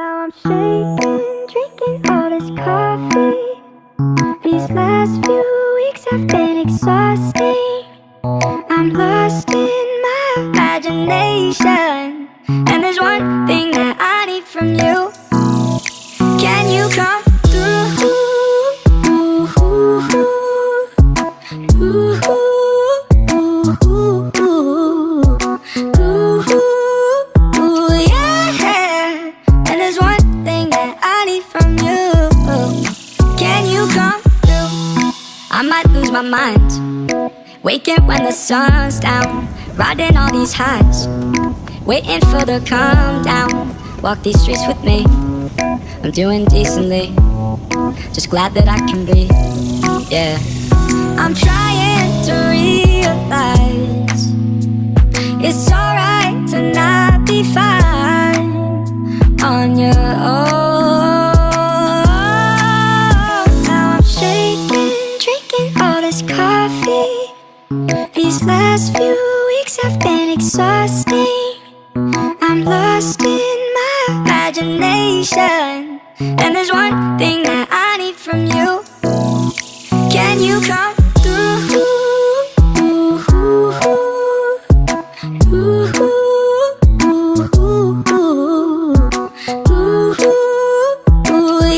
Now I'm shaking, drinking all this coffee. These last few weeks have been exhausting. I'm lost in my imagination, and there's one thing that I need from you. Can you come through? Yeah. And there's one thing that I need from you. Can you come through? I might lose my mind, waking when the sun's down, riding all these highs, waiting for the calm down. Walk these streets with me, I'm doing decently, just glad that I can breathe. Yeah, I'm trying to realize it's alright to not be fine on your own. Now I'm shaking, drinking all this coffee. These last few weeks have been exhausting. I'm lost in my imagination, and there's one thing that I need from you. Can you come through?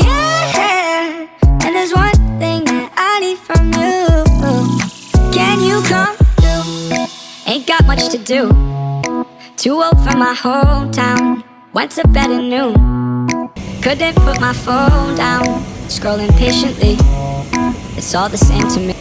Yeah. And there's one thing that I need from you. Can you come through? Ain't got much to do, too old for my hometown. Went to bed at noon, couldn't put my phone down. Scrolling patiently, it's all the same to me.